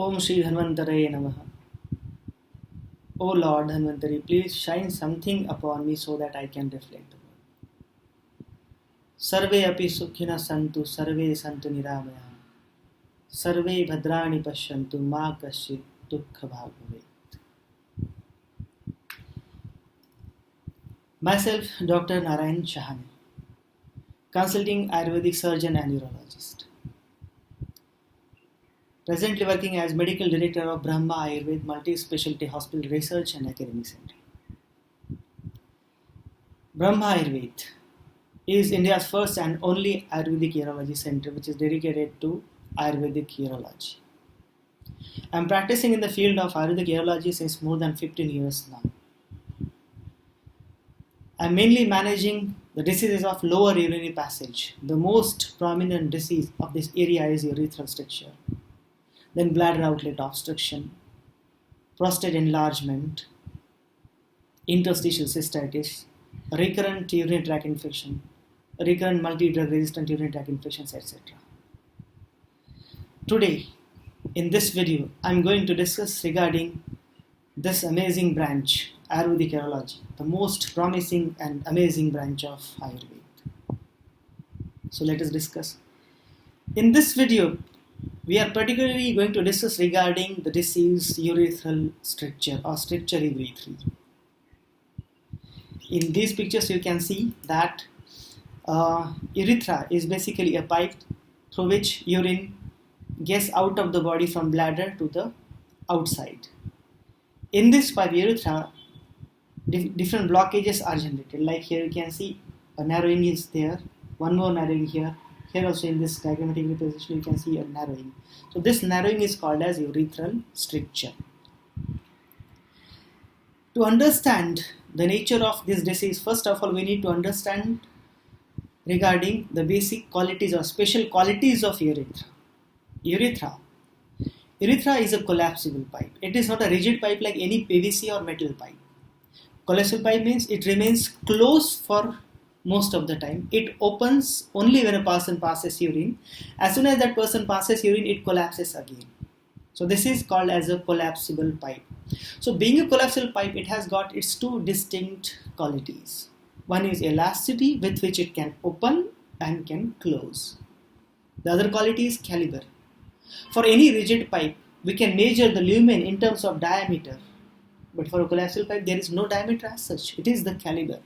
Om Shri Dhanvantaraye Namaha. O Lord Dhanvantari, please shine something upon me so that I can reflect. Sarve api sukhina santu, sarve santu niramaya. Sarve bhadrani pashyantu, ma kasyit dukkha bhag bhavet. Myself, Dr. Narayan Shahani, consulting Ayurvedic surgeon and urologist. Presently working as medical director of Brahma Ayurved Multi-Specialty Hospital Research and Academic Center. Brahma Ayurved is India's first and only Ayurvedic urology center which is dedicated to Ayurvedic urology. I am practicing in the field of Ayurvedic urology since more than 15 years now. I am mainly managing the diseases of lower urinary passage. The most prominent disease of this area is urethral stricture, then bladder outlet obstruction, prostate enlargement, interstitial cystitis, recurrent urinary tract infection, recurrent multi-drug resistant urinary tract infections, etc. Today, in this video, I am going to discuss regarding this amazing branch, Ayurvedic urology, the most promising and amazing branch of Ayurveda. So let us discuss. In this video, we are particularly going to discuss regarding the disease urethral stricture or stricture urethri. In these pictures, you can see that urethra is basically a pipe through which urine gets out of the body from bladder to the outside. In this pipe urethra, different blockages are generated. Like here you can see a narrowing is there, one more narrowing here. Here also in this diagrammatic representation you can see a narrowing. So this narrowing is called as urethral stricture. To understand the nature of this disease, first of all we need to understand regarding the basic qualities or special qualities of urethra. Urethra is a collapsible pipe. It is not a rigid pipe like any PVC or metal pipe. Collapsible pipe means it remains closed for most of the time. It opens only when a person passes urine. As soon as that person passes urine, it collapses again. So this is called as a collapsible pipe. So being a collapsible pipe, it has got its two distinct qualities. One is elasticity, with which it can open and can close. The other quality is caliber. For any rigid pipe, we can measure the lumen in terms of diameter. But for a collapsible pipe, there is no diameter as such. It is the caliber.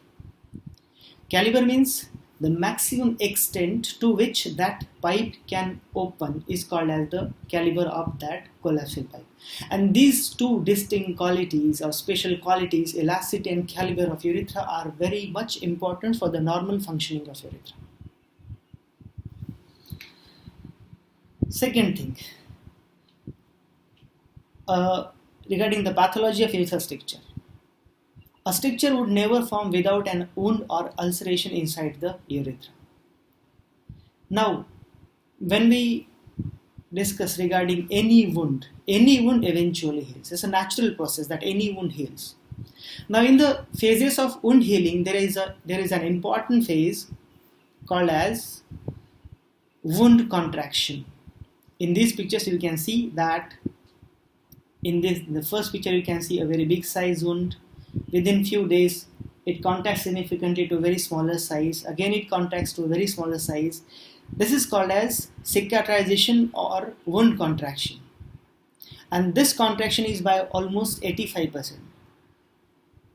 Caliber means the maximum extent to which that pipe can open is called as the caliber of that collapsible pipe. And these two distinct qualities or special qualities, elasticity and caliber of urethra, are very much important for the normal functioning of urethra. Second thing, regarding the pathology of urethral stricture. A stricture would never form without an wound or ulceration inside the urethra. Now, when we discuss regarding any wound eventually heals. It's a natural process that any wound heals. Now, in the phases of wound healing, there is an important phase called as wound contraction. In these pictures, you can see that in the first picture, you can see a very big size wound. Within few days, it contracts significantly to a very smaller size. Again, it contracts to a very smaller size. This is called as cicatrization or wound contraction. And this contraction is by almost 85%.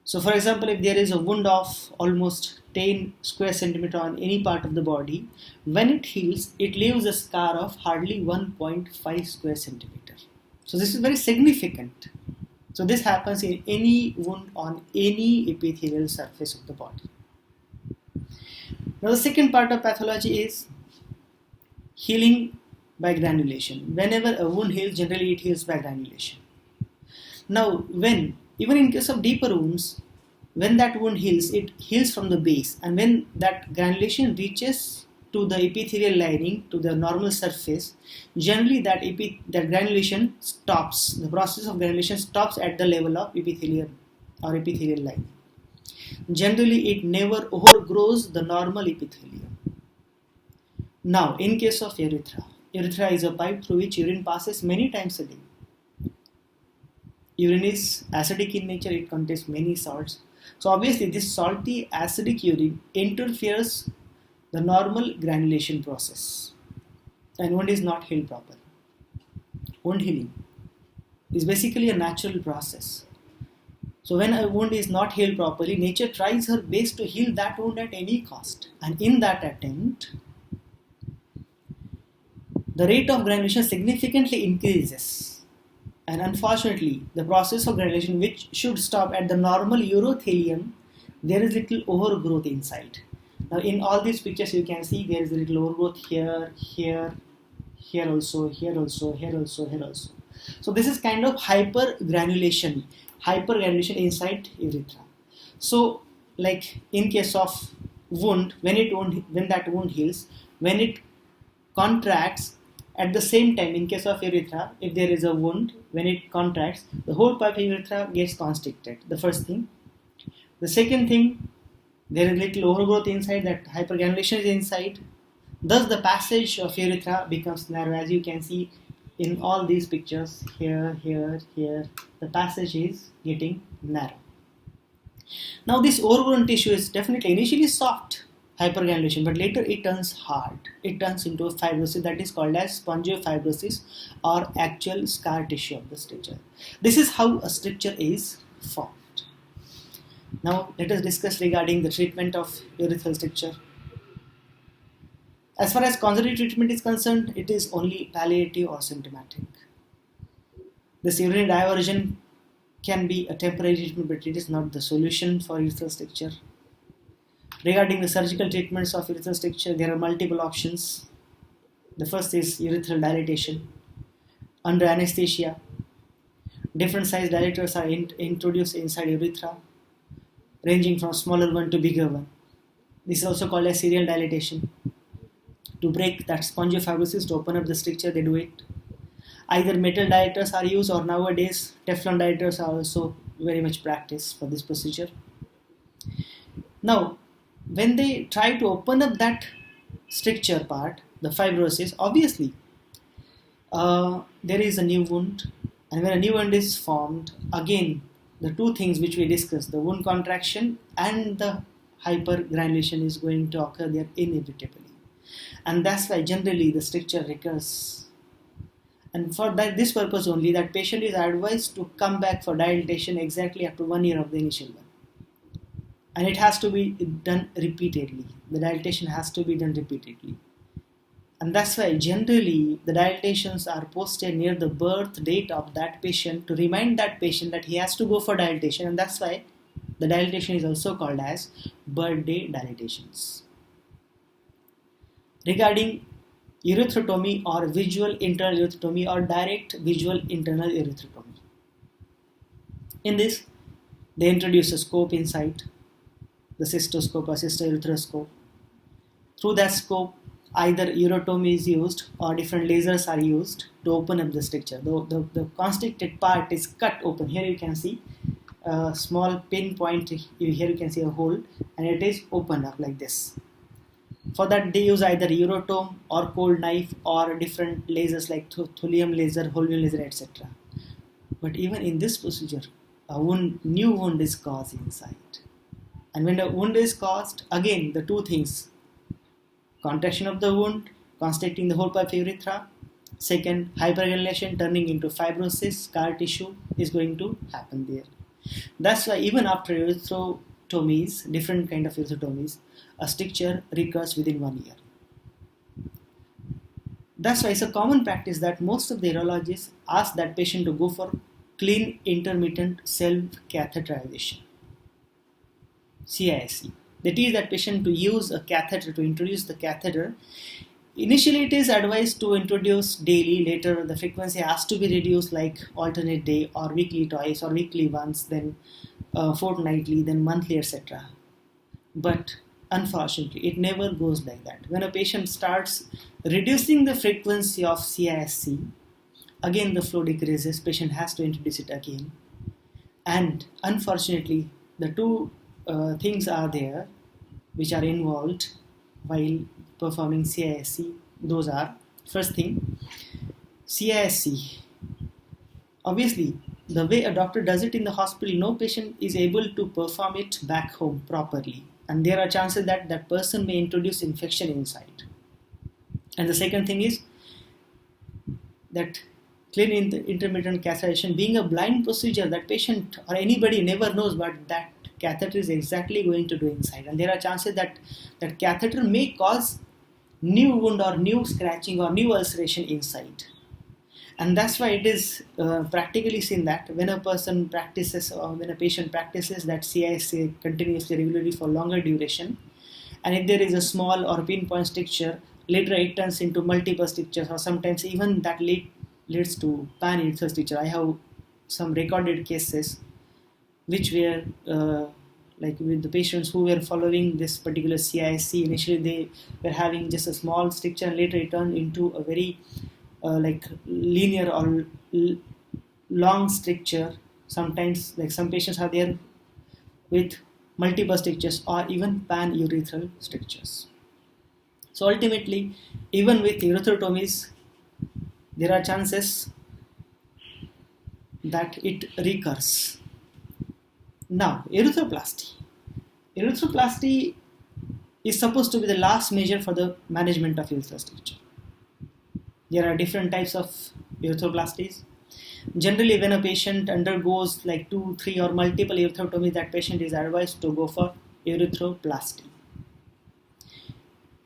So, for example, if there is a wound of almost 10 square centimeter on any part of the body, when it heals, it leaves a scar of hardly 1.5 square centimeter. So, this is very significant. So this happens in any wound on any epithelial surface of the body. Now the second part of pathology is healing by granulation. Whenever a wound heals, generally it heals by granulation. Now even in case of deeper wounds, when that wound heals, it heals from the base, and when that granulation reaches to the epithelial lining, to the normal surface, generally that granulation stops. The process of granulation stops at the level of epithelial lining. Generally, it never overgrows the normal epithelium. Now, in case of urethra is a pipe through which urine passes many times a day. Urine is acidic in nature, it contains many salts. So obviously this salty acidic urine interferes the normal granulation process and wound is not healed properly. Wound healing is basically a natural process. So when a wound is not healed properly, nature tries her best to heal that wound at any cost. And in that attempt, the rate of granulation significantly increases. And unfortunately, the process of granulation, which should stop at the normal urothelium, there is little overgrowth inside. Now in all these pictures you can see there is a little overgrowth here, here, here also, here also, here also, here also. So this is kind of hypergranulation inside urethra. So like in case of wound, when that wound heals, when it contracts, at the same time in case of urethra, if there is a wound, when it contracts, the whole part of urethra gets constricted. The first thing. The second thing, there is little overgrowth inside, that hypergranulation is inside. Thus the passage of urethra becomes narrow, as you can see in all these pictures, here, here, here, the passage is getting narrow. Now this overgrown tissue is definitely initially soft, hypergranulation, but later it turns hard. It turns into a fibrosis that is called as spongiofibrosis or actual scar tissue of the stricture. This is how a stricture is formed. Now let us discuss regarding the treatment of urethral stricture. As far as conservative treatment is concerned, it is only palliative or symptomatic. This urinary diversion can be a temporary treatment, but it is not the solution for urethral stricture. Regarding the surgical treatments of urethral stricture, there are multiple options. The first is urethral dilatation. Under anesthesia, different size dilators are introduced inside urethra, ranging from smaller one to bigger one. This is also called as serial dilatation. To break that spongiofibrosis, to open up the stricture, they do it. Either metal dilators are used, or nowadays Teflon dilators are also very much practiced for this procedure. Now, when they try to open up that stricture part, the fibrosis, obviously there is a new wound, and when a new wound is formed, again the two things which we discussed, the wound contraction and the hypergranulation, is going to occur there inevitably. And that's why generally the stricture recurs. And for this purpose only, that patient is advised to come back for dilatation exactly after 1 year of the initial one. And it has to be done repeatedly. The dilatation has to be done repeatedly. And that's why generally the dilatations are posted near the birth date of that patient to remind that patient that he has to go for dilatation. And that's why the dilatation is also called as birthday dilatations. Regarding urethrotomy or visual internal urethrotomy or direct visual internal urethrotomy. In this, they introduce a scope inside, the cystoscope or cystourethroScope. Through that scope, either urotomy is used or different lasers are used to open up the stricture. The constricted part is cut open. Here you can see a small pinpoint, here you can see a hole, and it is opened up like this. For that they use either urotome or cold knife or different lasers like thulium laser, Holmium laser, etc. But even in this procedure, a new wound is caused inside. And when a wound is caused, again the two things, contraction of the wound, constricting the whole part of urethra. Second, hypergranulation turning into fibrosis, scar tissue is going to happen there. That's why even after urethrotomies, different kind of urethrotomies, a stricture recurs within 1 year. That's why it's a common practice that most of the urologists ask that patient to go for clean intermittent self-catheterization, CISC. They teach that patient to use a catheter, to introduce the catheter. Initially it is advised to introduce daily, later the frequency has to be reduced like alternate day or weekly twice or weekly once, then fortnightly, then monthly, etc. But unfortunately, it never goes like that. When a patient starts reducing the frequency of CISC, again the flow decreases, patient has to introduce it again. And unfortunately, the two things are there which are involved while performing CISC. Those are, first thing, CISC. Obviously, the way a doctor does it in the hospital, no patient is able to perform it back home properly. And there are chances that that person may introduce infection inside. And the second thing is that clean intermittent catheterization being a blind procedure, that patient or anybody never knows what that catheter is exactly going to do inside. And there are chances that that catheter may cause new wound or new scratching or new ulceration inside. And that's why it is practically seen that when a person practices or when a patient practices that CISA continuously, regularly for longer duration, and if there is a small or pinpoint stricture, later it turns into multiple strictures, or sometimes even that leads to pan-urethral stricture. I have some recorded cases which were like with the patients who were following this particular CIC. Initially they were having just a small stricture, and later it turned into a very like linear or long stricture. Sometimes like some patients are there with multiple strictures or even pan-urethral strictures. So ultimately, even with urethrotomies, there are chances that it recurs. Now, erythroplasty. Erythroplasty is supposed to be the last measure for the management of urethral stricture. There are different types of erythroplasties. Generally, when a patient undergoes like 2, 3 or multiple erythrotomies, that patient is advised to go for erythroplasty.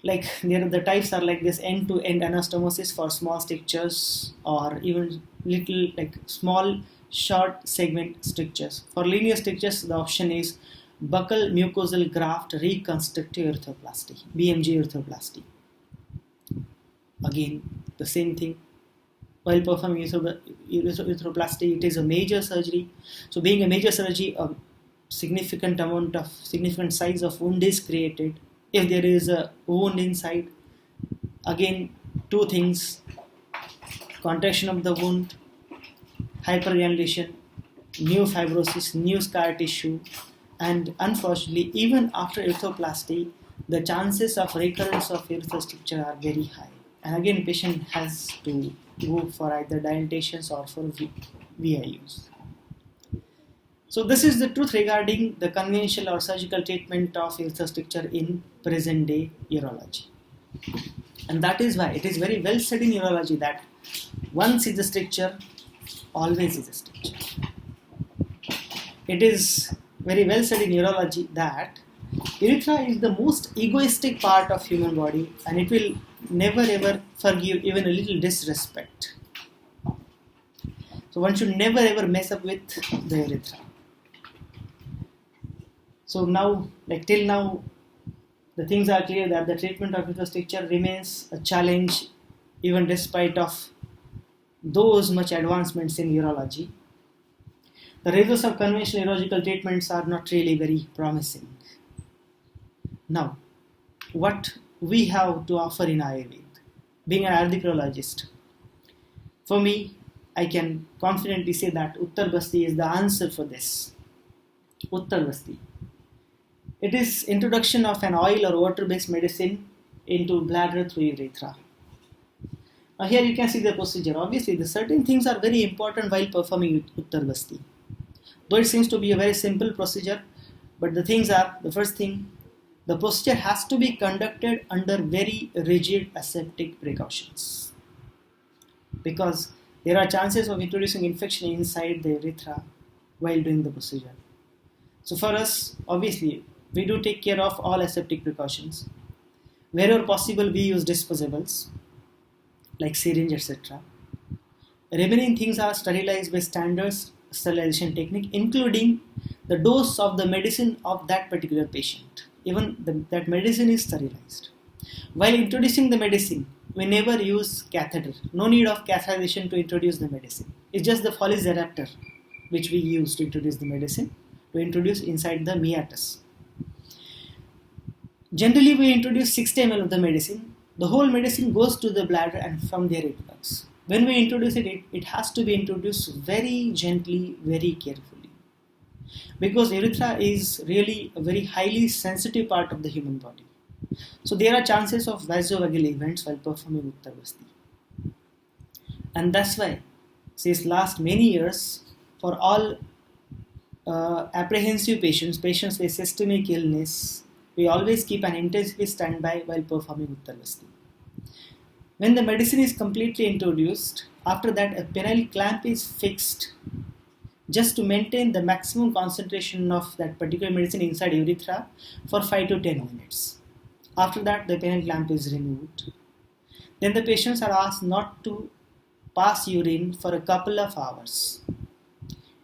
Like the types are like this: end-to-end anastomosis for small strictures, or even little like small short segment strictures. For linear strictures, the option is buccal mucosal graft reconstructive erythroplasty, BMG erythroplasty. Again, the same thing. While performing erythroplasty, it is a major surgery. So being a major surgery, a significant size of wound is created. If there is a wound inside, again, two things: contraction of the wound, hypergranulation, new fibrosis, new scar tissue, and unfortunately, even after erythroplasty, the chances of recurrence of urethral stricture are very high. And again, patient has to go for either dilatations or for VIUs. So this is the truth regarding the conventional or surgical treatment of urethral stricture in present day urology. And that is why it is very well said in urology that once is a stricture, always is a stricture. It is very well said in urology that urethra is the most egoistic part of human body, and it will never ever forgive even a little disrespect. So one should never ever mess up with the urethra. So now, like till now, the things are clear that the treatment of urethral stricture remains a challenge even despite of those much advancements in urology. The results of conventional urological treatments are not really very promising. Now, what we have to offer in Ayurveda, being an Ayurvedic urologist, for me, I can confidently say that Uttar Basti is the answer for this. Uttar Basti. It is introduction of an oil or water-based medicine into bladder through urethra. Now here you can see the procedure. Obviously, the certain things are very important while performing Uttar Basti. Though it seems to be a very simple procedure, but the things are, the first thing, the procedure has to be conducted under very rigid aseptic precautions, because there are chances of introducing infection inside the urethra while doing the procedure. So for us, obviously, we do take care of all aseptic precautions. Wherever possible, we use disposables like syringe, etc. Remaining things are sterilized by standard sterilization technique, including the dose of the medicine of that particular patient. Even that medicine is sterilized. While introducing the medicine, we never use catheter. No need of catheterization to introduce the medicine. It's just the Foley's adapter which we use to introduce the medicine, to introduce inside the meatus. Generally, we introduce 60 ml of the medicine. The whole medicine goes to the bladder and from there it works. When we introduce it, it has to be introduced very gently, very carefully. Because urethra is really a very highly sensitive part of the human body. So there are chances of vasovagal events while performing Uttar Basti. And that's why, since last many years, for all apprehensive patients with systemic illness, we always keep an intensive standby while performing Uttarvasti. When the medicine is completely introduced, after that a penile clamp is fixed just to maintain the maximum concentration of that particular medicine inside urethra for 5 to 10 minutes. After that, the penile clamp is removed. Then the patients are asked not to pass urine for a couple of hours.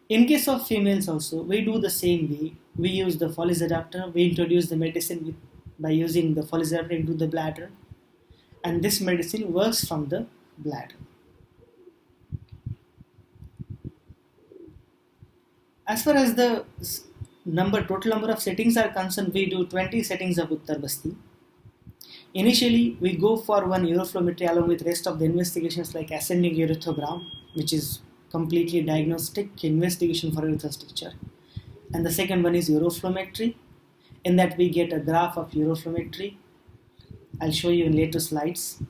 In case of females also, we do the same way. We use the Foley's adapter. We introduce the medicine by using the Foley's adapter into the bladder. And this medicine works from the bladder. As far as the total number of settings are concerned, we do 20 settings of Uttarvasti. Initially, we go for one uroflowmetry along with rest of the investigations like ascending urethrogram, which is completely diagnostic investigation for urethral stricture. And the second one is uroflowmetry. In that we get a graph of uroflowmetry. I'll show you in later slides.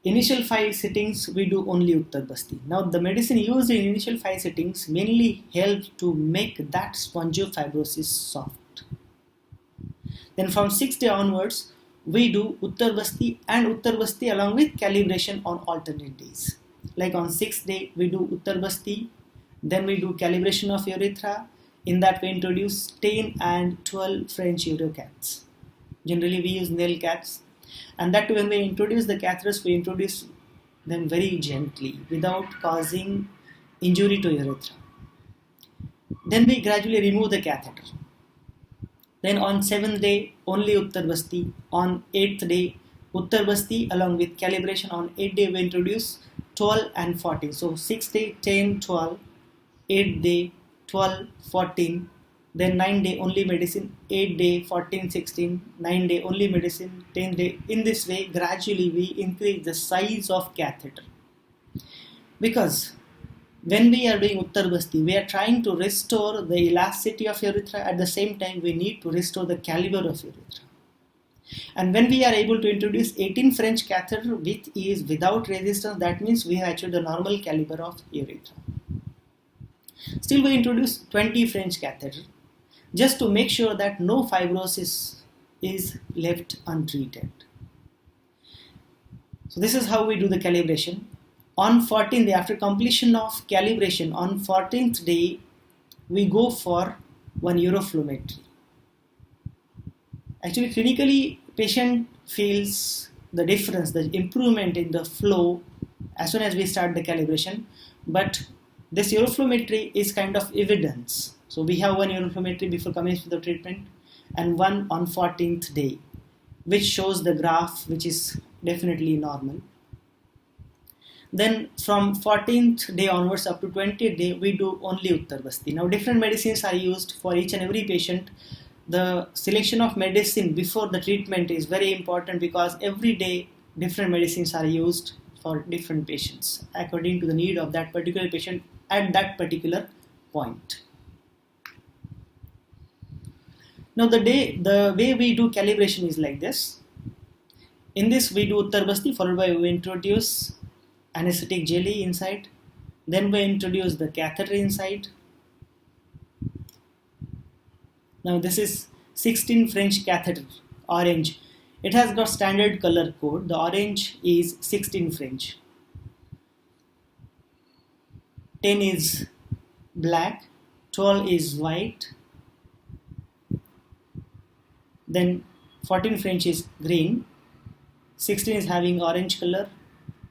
Initial 5 sittings we do only Uttarvasti. Now the medicine used in initial 5 sittings mainly helps to make that spongiofibrosis soft. Then from 6th day onwards we do Uttarvasti and Uttarvasti along with calibration on alternate days. Like on 6th day we do Uttarvasti, then we do calibration of urethra. In that we introduce 10 and 12 French urocats. Generally we use nail cats. And that when we introduce the catheters, we introduce them very gently without causing injury to urethra. Then we gradually remove the catheter. Then on 7th day, only Uttarvasti. On 8th day, Uttarvasti along with calibration. On 8th day, we introduce 12 and 14. So 6th day, 10, 12. 8th day, 12, 14. Then 9th day only medicine, 8th day, 14, 16, 9th day only medicine, 10th day. In this way, gradually we increase the size of catheter. Because when we are doing Uttarvasti, we are trying to restore the elasticity of urethra. At the same time, we need to restore the caliber of urethra. And when we are able to introduce 18 French catheter which is without resistance, that means we have achieved the normal caliber of urethra. Still, we introduce 20 French catheter, just to make sure that no fibrosis is left untreated. So this is how we do the calibration. On 14th day, after completion of calibration, on 14th day, we go for one uroflowmetry. Actually, clinically, patient feels the difference, the improvement in the flow as soon as we start the calibration. But this uroflowmetry is kind of evidence. So we have one uroflowmetry before coming to the treatment and one on 14th day, which shows the graph which is definitely normal. Then from 14th day onwards up to 20th day, we do only Uttarvasti. Now different medicines are used for each and every patient. The selection of medicine before the treatment is very important because every day different medicines are used for different patients according to the need of that particular patient at that particular point. Now the way we do calibration is like this. In this we do Uttarvasti, followed by we introduce anesthetic jelly inside. Then we introduce the catheter inside. Now this is 16 French catheter, orange. It has got standard color code. The orange is 16 French. 10 is black, 12 is white. Then 14 French is green, 16 is having orange color,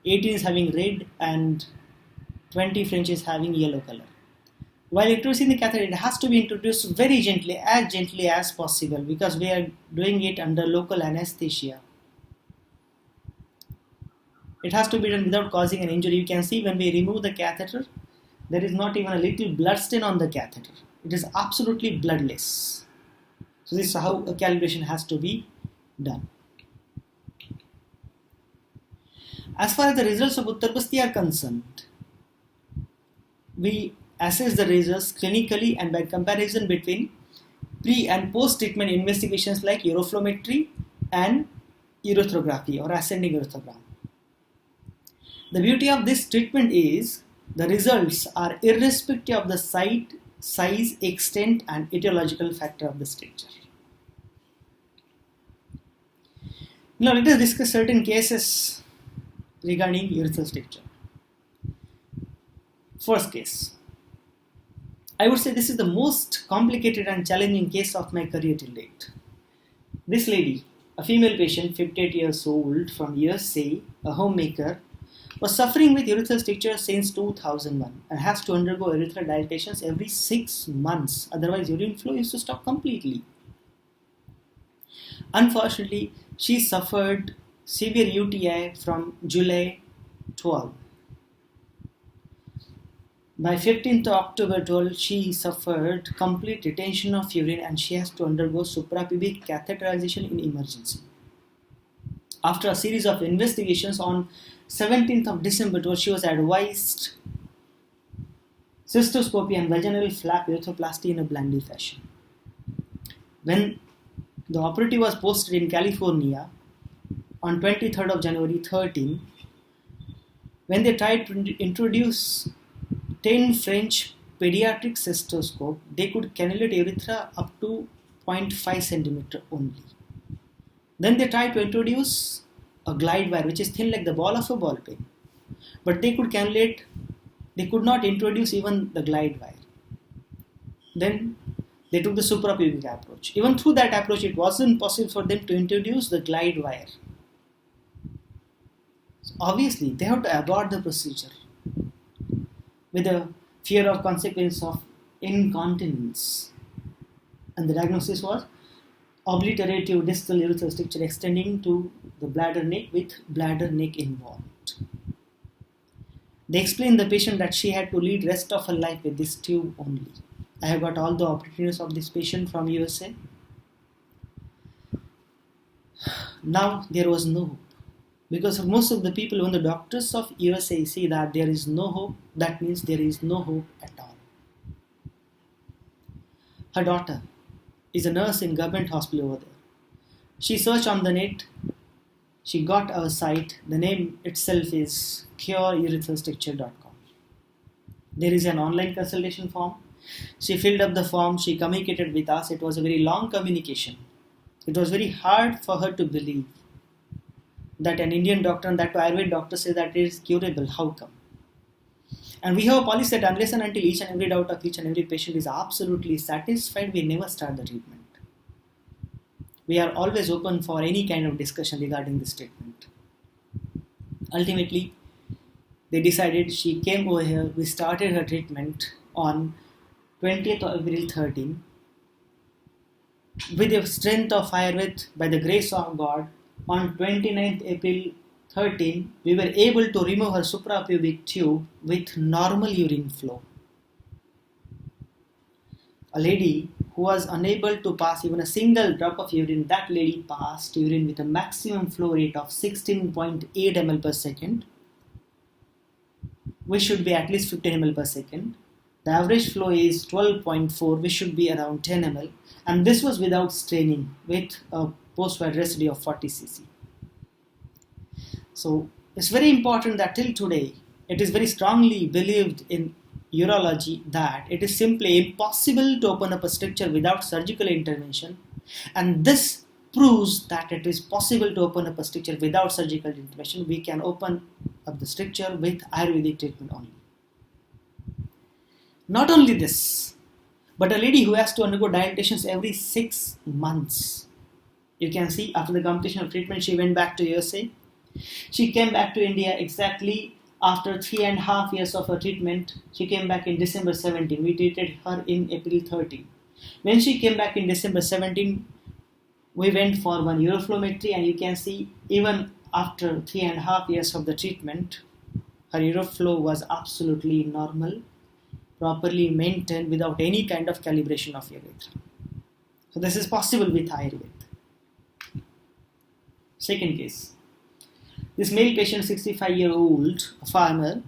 18 is having red, and 20 French is having yellow color. While introducing the catheter, it has to be introduced very gently as possible because we are doing it under local anesthesia. It has to be done without causing an injury. You can see when we remove the catheter, there is not even a little blood stain on the catheter. It is absolutely bloodless. So this is how a calibration has to be done. As far as the results of Uttarvasti are concerned, we assess the results clinically and by comparison between pre and post treatment investigations like uroflowmetry and urethrography or ascending urethrogram. The beauty of this treatment is the results are irrespective of the site, size, extent, and etiological factor of the stricture. Now let us discuss certain cases regarding urethral stricture. First case. I would say this is the most complicated and challenging case of my career till date. This lady, a female patient, 58 years old, from USA, a homemaker, was suffering with urethral stricture since 2001 and has to undergo urethral dilatations every 6 months. Otherwise, urine flow used to stop completely. Unfortunately, she suffered severe UTI from July 12. By 15th October 12, she suffered complete retention of urine and she has to undergo suprapubic catheterization in emergency. After a series of investigations on 17th of December 12, she was advised cystoscopy and vaginal flap urethroplasty in a Blandy fashion. When the operative was posted in California on 23rd of January 13, when they tried to introduce 10 French pediatric cystoscope, they could cannulate urethra up to 0.5 centimeter only. Then they tried to introduce a glide wire which is thin like the ball of a ball pen. But they could not introduce even the glide wire. Then they took the suprapubic approach. Even through that approach, it wasn't possible for them to introduce the glide wire. So obviously, they have to abort the procedure with a fear of consequence of incontinence. And the diagnosis was obliterative distal urethral stricture extending to the bladder neck with bladder neck involved. They explained the patient that she had to lead rest of her life with this tube only. I have got all the opportunities of this patient from USA. Now there was no hope. Because most of the people, when the doctors of USA say that there is no hope, that means there is no hope at all. Her daughter is a nurse in government hospital over there. She searched on the net. She got our site. The name itself is cureurethral-stricture.com. There is an online consultation form. She filled up the form. She communicated with us. It was a very long communication. It was very hard for her to believe that an Indian doctor, and that Ayurvedic doctor, says that it is curable. How come? And we have a policy that unless and until each and every doubt of each and every patient is absolutely satisfied, we never start the treatment. We are always open for any kind of discussion regarding this treatment. Ultimately, they decided, she came over here, we started her treatment on 20th of April 13. With the strength of Ayurveda, by the grace of God, on 29th April 13, we were able to remove her suprapubic tube with normal urine flow. A lady who was unable to pass even a single drop of urine, that lady passed urine with a maximum flow rate of 16.8 ml per second, which should be at least 15 ml per second. The average flow is 12.4, which should be around 10 ml, and this was without straining, with a post-wide residue of 40 cc. So it's very important that till today, it is very strongly believed in urology that it is simply impossible to open up a stricture without surgical intervention, and this proves that it is possible to open up a stricture without surgical intervention. We can open up the stricture with Ayurvedic treatment only. Not only this, but a lady who has to undergo dilatations every 6 months. You can see after the completion of treatment, she went back to USA. She came back to India exactly after 3.5 years of her treatment. She came back in December 17. We treated her in April 13. When she came back in December 17, we went for one uroflowmetry, and you can see even after 3.5 years of the treatment, her uroflow was absolutely normal, properly maintained without any kind of calibration of urethra. So this is possible with Ayurveda. Second case. This male patient, 65-year-old, a farmer,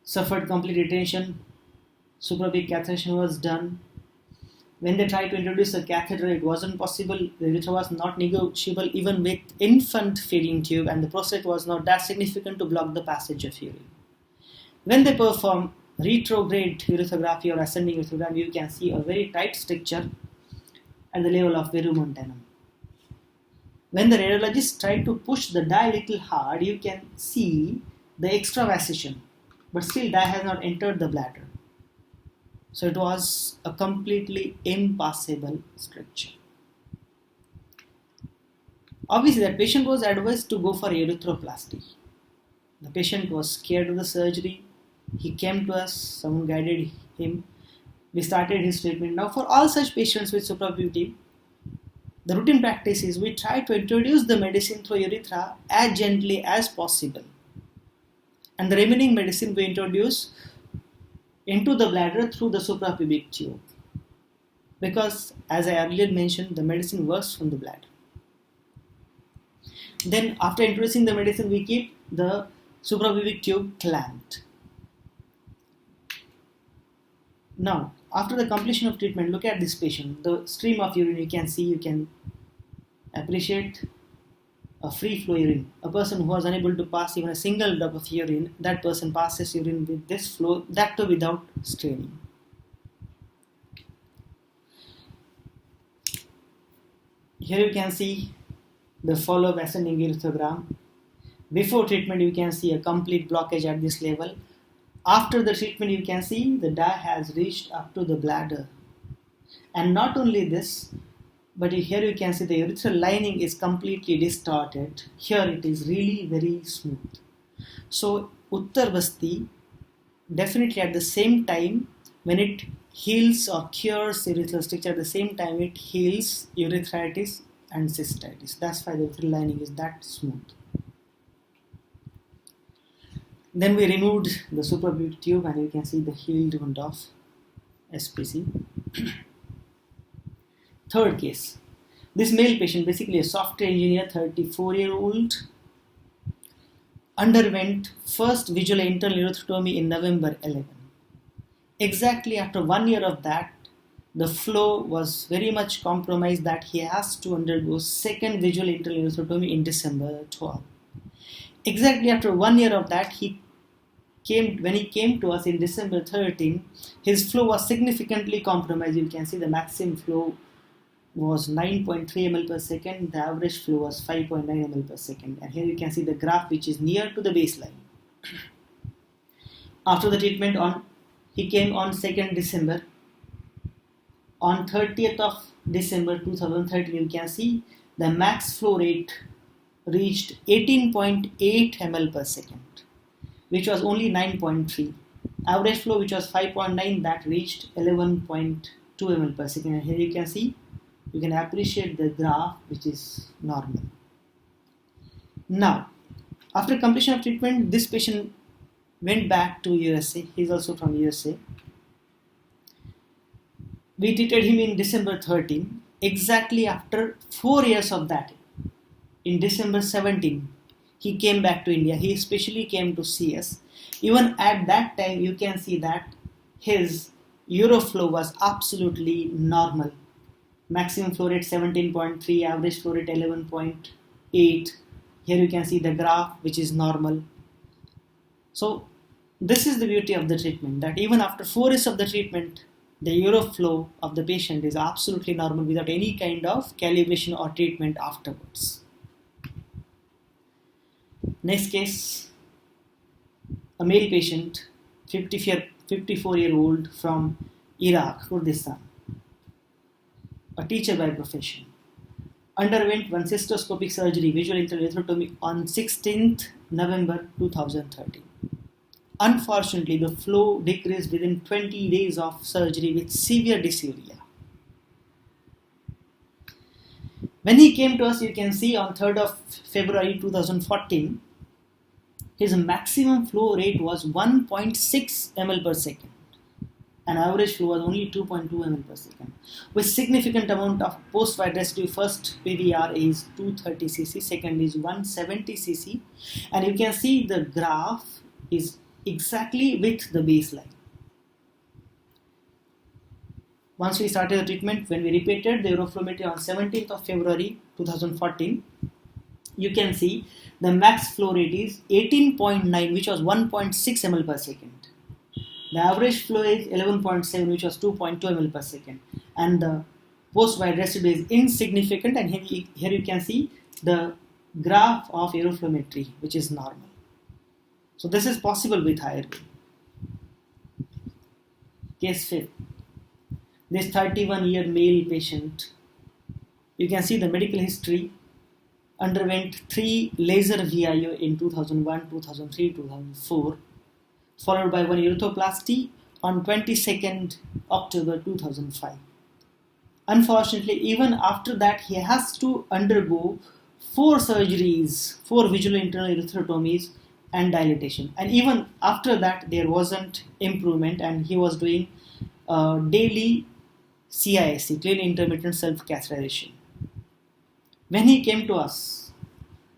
suffered complete retention. Suprapubic catheterization was done. When they tried to introduce a catheter, it wasn't possible. The urethra was not negotiable even with infant feeding tube, and the prostate was not that significant to block the passage of urine. When they perform retrograde urethroplasty or ascending urethrogram, you can see a very tight stricture at the level of verumontanum. When the radiologist tried to push the dye a little hard, you can see the extravasation, but still dye has not entered the bladder. So it was a completely impassable stricture. Obviously, that patient was advised to go for urethroplasty. The patient was scared of the surgery. He came to us, someone guided him. We started his treatment. Now, for all such patients with suprapubic, the routine practice is we try to introduce the medicine through urethra as gently as possible. And the remaining medicine we introduce into the bladder through the suprapubic tube. Because, as I earlier mentioned, the medicine works from the bladder. Then, after introducing the medicine, we keep the suprapubic tube clamped. Now, after the completion of treatment, look at this patient. The stream of urine you can appreciate a free flow urine. A person who was unable to pass even a single drop of urine, that person passes urine with this flow, that too without straining. Here you can see the follow-up ascending urethrogram. Before treatment, you can see a complete blockage at this level. After the treatment, you can see the dye has reached up to the bladder. And not only this, but here you can see the urethral lining is completely distorted. Here it is really very smooth. So Uttar Basti, definitely at the same time, when it heals or cures urethral stricture, at the same time it heals urethritis and cystitis. That's why the urethral lining is that smooth. Then we removed the suprapubic tube and you can see the healed wound of SPC. Third case. This male patient, basically a software engineer, 34-year-old, underwent first visual internal ureterotomy in November 11. Exactly after 1 year of that, the flow was very much compromised that he has to undergo second visual internal ureterotomy in December 12. Exactly after 1 year of that, when he came to us in December 13, his flow was significantly compromised. You can see the maximum flow was 9.3 ml per second, the average flow was 5.9 ml per second. And here you can see the graph which is near to the baseline. After the treatment, he came on 2nd December. On 30th of December 2013, you can see the max flow rate reached 18.8 ml per second, which was only 9.3. Average flow, which was 5.9, that reached 11.2 ml per second. And here you can see, you can appreciate the graph, which is normal. Now, after completion of treatment, this patient went back to USA. He's also from USA. We treated him in December 13. Exactly after 4 years of that, in December 17, he came back to India. He especially came to see us. Even at that time, you can see that his uroflow was absolutely normal. Maximum flow rate 17.3, average flow rate 11.8. Here you can see the graph, which is normal. So this is the beauty of the treatment, that even after 4 years of the treatment, the uroflow of the patient is absolutely normal without any kind of calibration or treatment afterwards. Next case, a male patient, 54-year-old from Iraq, Kurdistan, a teacher by profession, underwent one cystoscopic surgery, visual internal ureterotomy, on 16th November 2013. Unfortunately, the flow decreased within 20 days of surgery with severe dysuria. When he came to us, you can see on 3rd of February 2014, his maximum flow rate was 1.6 ml per second. And average flow was only 2.2 ml per second. With significant amount of post-wide residue, first PVR is 230 cc, second is 170 cc. And you can see the graph is exactly with the baseline. Once we started the treatment, when we repeated the uroflowmetry on 17th of February 2014, you can see the max flow rate is 18.9, which was 1.6 ml per second. The average flow is 11.7, which was 2.2 ml per second. And the post-wide residue is insignificant. And here you can see the graph of aeroflowmetry, which is normal. So this is possible with IRB. Case 5. This 31-year male patient, you can see the medical history, underwent 3 laser VIO in 2001, 2003, 2004, followed by 1 urethroplasty on 22nd October 2005. Unfortunately, even after that, he has to undergo 4 surgeries, 4 visual internal erythrotomies and dilatation. And even after that, there wasn't improvement, and he was doing daily CISC, clean intermittent self-catheterization. When he came to us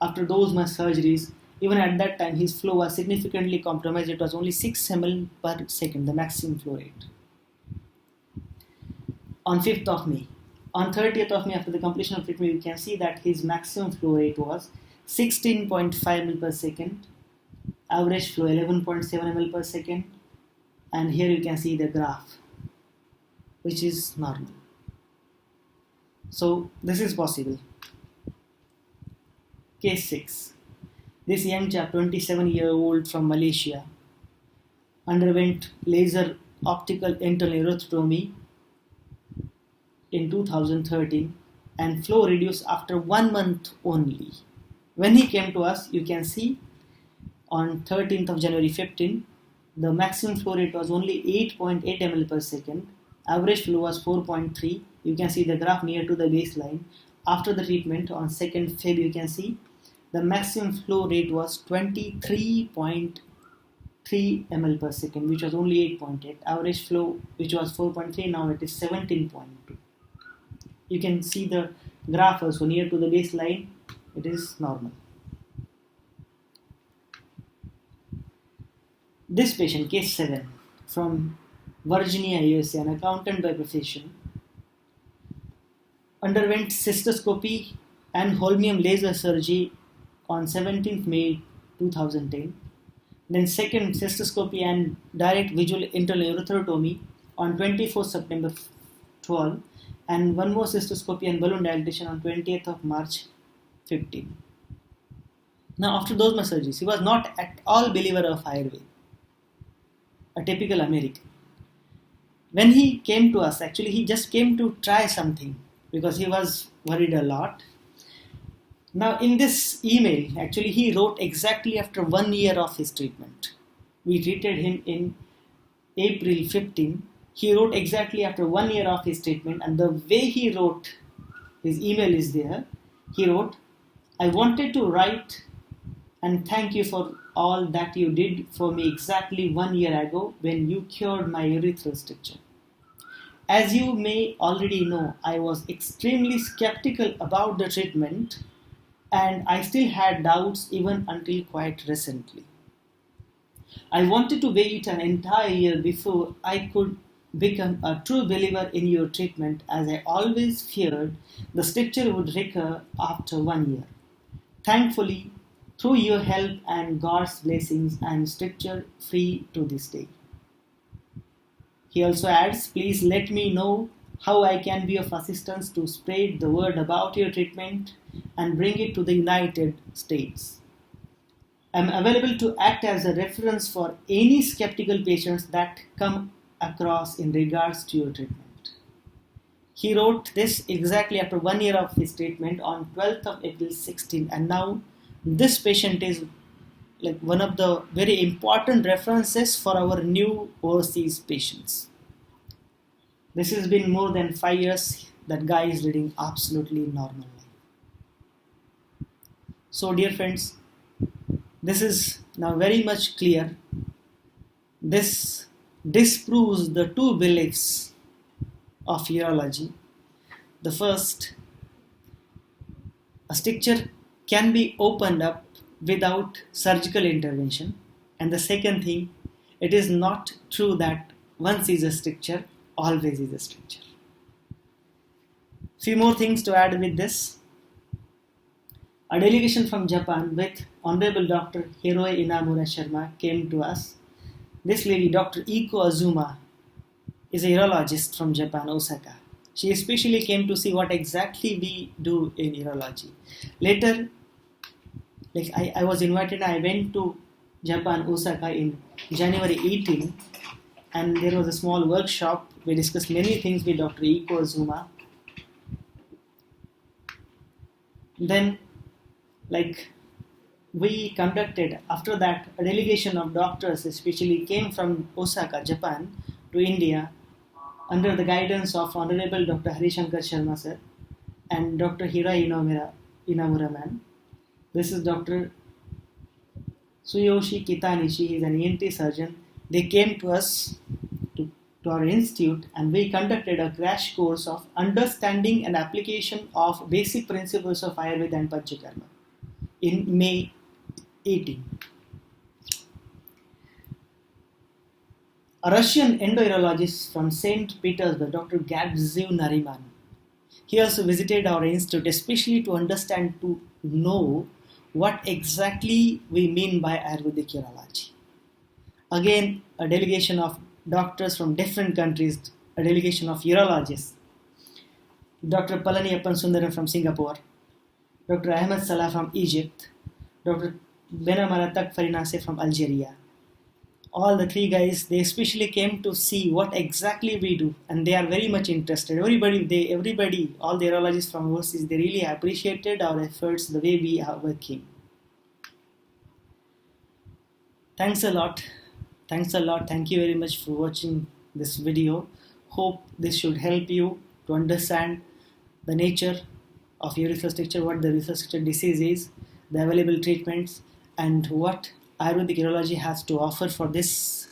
after those much surgeries, even at that time his flow was significantly compromised. It was only 6 ml per second, the maximum flow rate. On 5th of May, on 30th of May, after the completion of treatment, you can see that his maximum flow rate was 16.5 ml per second, average flow 11.7 ml per second, and here you can see the graph, which is normal. So this is possible. Case 6. This young chap, 27-year-old from Malaysia, underwent laser optical internal erythrotomy in 2013 and flow reduced after 1 month only. When he came to us, you can see on 13th of January 15, the maximum flow rate was only 8.8 ml per second. Average flow was 4.3. You can see the graph near to the baseline. After the treatment on 2nd Feb, you can see the maximum flow rate was 23.3 ml per second, which was only 8.8. Average flow, which was 4.3, now it is 17.2. You can see the graph also near to the baseline, it is normal. This patient, case 7, from Virginia, USA, an accountant by profession, underwent cystoscopy and holmium laser surgery on 17th May 2010. Then second cystoscopy and direct visual internal erythrotomy on 24th September 12, and one more cystoscopy and balloon dilatation on 20th of March 15. Now after those surgeries, he was not at all believer of Ayurveda, a typical American. When he came to us, actually he just came to try something because he was worried a lot. Now in this email, actually he wrote exactly after 1 year of his treatment. We treated him in April 15. He wrote exactly after 1 year of his treatment, and the way he wrote, his email is there. He wrote, "I wanted to write and thank you for all that you did for me exactly 1 year ago when you cured my urethral stricture. As you may already know, I was extremely skeptical about the treatment, and I still had doubts even until quite recently. I wanted to wait an entire year before I could become a true believer in your treatment, as I always feared the stricture would recur after 1 year. Thankfully, through your help and God's blessings, I am stricture free to this day." He also adds, "Please let me know how I can be of assistance to spread the word about your treatment and bring it to the United States. I am available to act as a reference for any skeptical patients that come across in regards to your treatment." He wrote this exactly after 1 year of his treatment on 12th of April 16, and now this patient is like one of the very important references for our new overseas patients. This has been more than 5 years. That guy is leading absolutely normal life. So dear friends, this is now very much clear. This disproves the two beliefs of urology. The first, a stricture can be opened up without surgical intervention. And the second thing, it is not true that once is a stricture, always is a stricture. Few more things to add with this. A delegation from Japan with Honorable Dr. Hiroi Inamura Sharma came to us. This lady, Dr. Iko Azuma, is a urologist from Japan, Osaka. She especially came to see what exactly we do in urology. Later, I was invited, I went to Japan, Osaka in January 18, and there was a small workshop. We discussed many things with Dr. Iko Azuma. Then, we conducted, after that, a delegation of doctors especially came from Osaka, Japan to India under the guidance of Honorable Dr. Harishankar Sharma sir and Dr. Hiroi Inamura ma'am. This is Dr. Tsuyoshi Kitanishi, he is an ENT surgeon. They came to us, to our institute, and we conducted a crash course of understanding and application of basic principles of Ayurveda and Panchakarma in May 18. A Russian endourologist from St. Petersburg, Dr. Gadzhiv Nariman. He also visited our institute, especially to understand, to know what exactly we mean by Ayurvedic urology. Again, a delegation of doctors from different countries, a delegation of urologists. Dr. Palaniappan Sundaram from Singapore, Dr. Ahmed Salah from Egypt, Dr. Benamaratak Farinase from Algeria. All the three guys, they especially came to see what exactly we do, and they are very much interested. Everybody, all the urologists from overseas, they really appreciated our efforts, the way we are working. Thanks a lot. Thank you very much for watching this video. Hope this should help you to understand the nature of urethral stricture, what the urethral stricture disease is, the available treatments, and what Ayurvedic urology has to offer for this